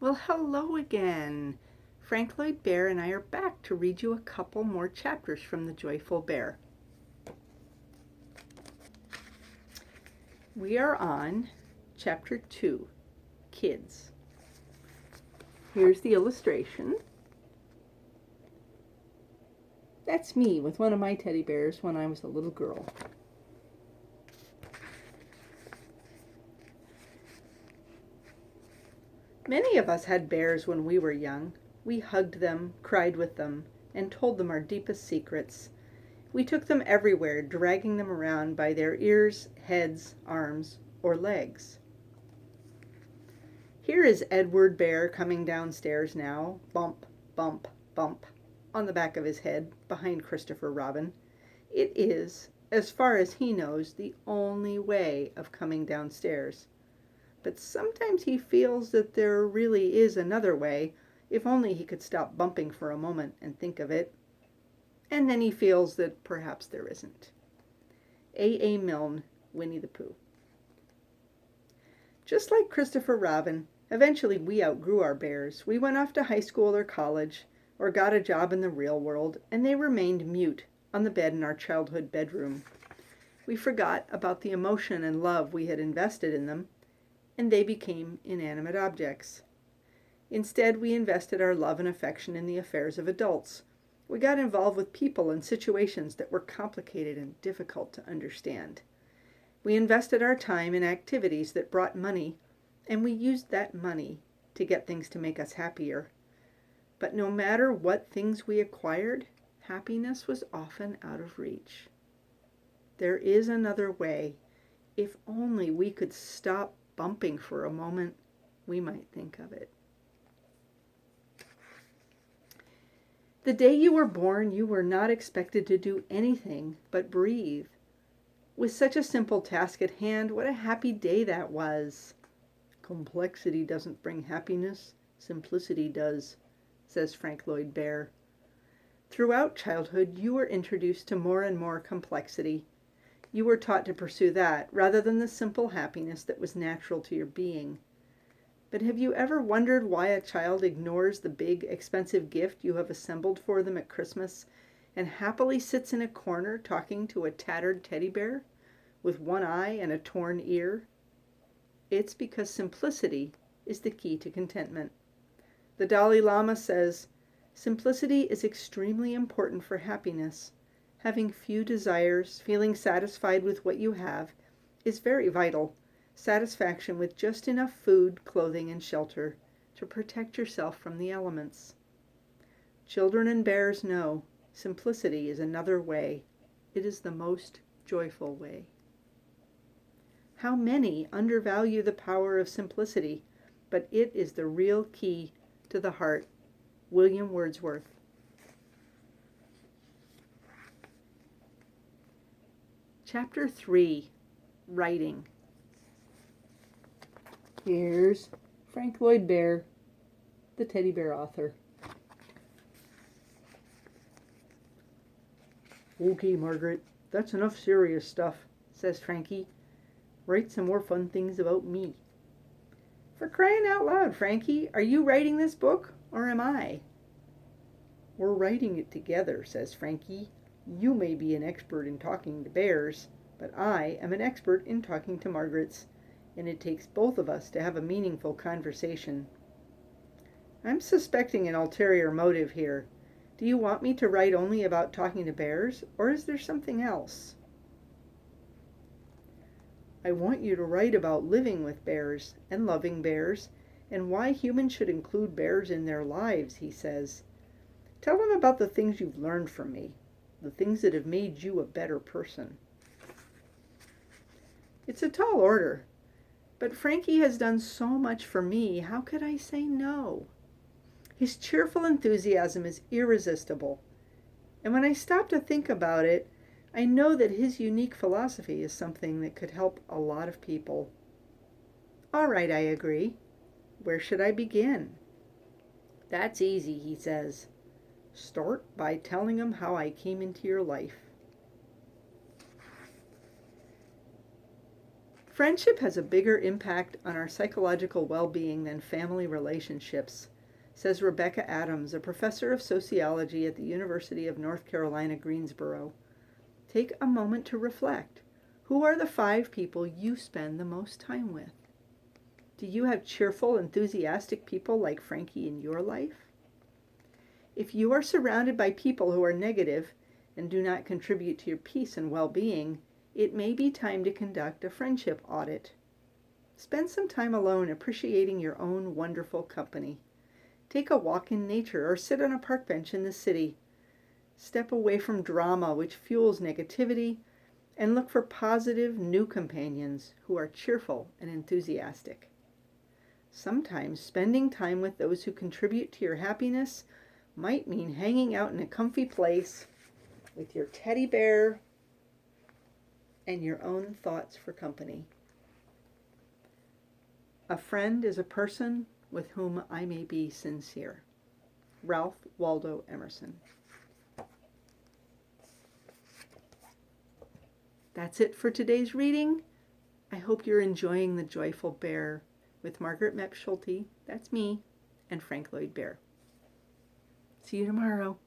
Well, hello again. Frank Lloyd Bear and I are back to read you a couple more chapters from The Joyful Bear. We are on chapter 2, Kids. Here's the illustration. That's me with one of my teddy bears when I was a little girl. Many of us had bears when we were young. We hugged them, cried with them, and told them our deepest secrets. We took them everywhere, dragging them around by their ears, heads, arms, or legs. Here is Edward Bear coming downstairs now, bump, bump, bump, on the back of his head, behind Christopher Robin. It is, as far as he knows, the only way of coming downstairs. But sometimes he feels that there really is another way, if only he could stop bumping for a moment and think of it. And then he feels that perhaps there isn't. A. Milne, Winnie the Pooh. Just like Christopher Robin, eventually we outgrew our bears. We went off to high school or college, or got a job in the real world, and they remained mute on the bed in our childhood bedroom. We forgot about the emotion and love we had invested in them, and they became inanimate objects. Instead, we invested our love and affection in the affairs of adults. We got involved with people and situations that were complicated and difficult to understand. We invested our time in activities that brought money, and we used that money to get things to make us happier. But no matter what things we acquired, happiness was often out of reach. There is another way. If only we could stop bumping for a moment, we might think of it. The day you were born, you were not expected to do anything but breathe. With such a simple task at hand, what a happy day that was. Complexity doesn't bring happiness, simplicity does, says Frank Lloyd Bear. Throughout childhood, you were introduced to more and more complexity. You were taught to pursue that rather than the simple happiness that was natural to your being. But have you ever wondered why a child ignores the big, expensive gift you have assembled for them at Christmas and happily sits in a corner talking to a tattered teddy bear with one eye and a torn ear? It's because simplicity is the key to contentment. The Dalai Lama says, "Simplicity is extremely important for happiness. Having few desires, feeling satisfied with what you have, is very vital. Satisfaction with just enough food, clothing, and shelter to protect yourself from the elements." Children and bears know simplicity is another way. It is the most joyful way. How many undervalue the power of simplicity, but it is the real key to the heart. William Wordsworth. Chapter 3, Writing. Here's Frank Lloyd Bear, the teddy bear author. "Okay, Margaret, that's enough serious stuff," says Frankie. "Write some more fun things about me." "For crying out loud, Frankie, are you writing this book, or am I?" "We're writing it together," says Frankie. "You may be an expert in talking to bears, but I am an expert in talking to Margarets, and it takes both of us to have a meaningful conversation." "I'm suspecting an ulterior motive here. Do you want me to write only about talking to bears, or is there something else?" "I want you to write about living with bears and loving bears, and why humans should include bears in their lives," he says. "Tell them about the things you've learned from me, the things that have made you a better person." It's a tall order, but Frankie has done so much for me, how could I say no? His cheerful enthusiasm is irresistible, and when I stop to think about it, I know that his unique philosophy is something that could help a lot of people. "All right," I agree. "Where should I begin?" "That's easy," he says. "Start by telling him how I came into your life." Friendship has a bigger impact on our psychological well-being than family relationships, says Rebecca Adams, a professor of sociology at the University of North Carolina, Greensboro. Take a moment to reflect. Who are the 5 people you spend the most time with? Do you have cheerful, enthusiastic people like Frankie in your life? If you are surrounded by people who are negative and do not contribute to your peace and well-being, it may be time to conduct a friendship audit. Spend some time alone appreciating your own wonderful company. Take a walk in nature or sit on a park bench in the city. Step away from drama which fuels negativity and look for positive new companions who are cheerful and enthusiastic. Sometimes spending time with those who contribute to your happiness might mean hanging out in a comfy place with your teddy bear and your own thoughts for company. A friend is a person with whom I may be sincere. Ralph Waldo Emerson. That's it for today's reading. I hope you're enjoying The Joyful Bear with Margaret Meps Schulte, that's me, and Frank Lloyd Bear. See you tomorrow.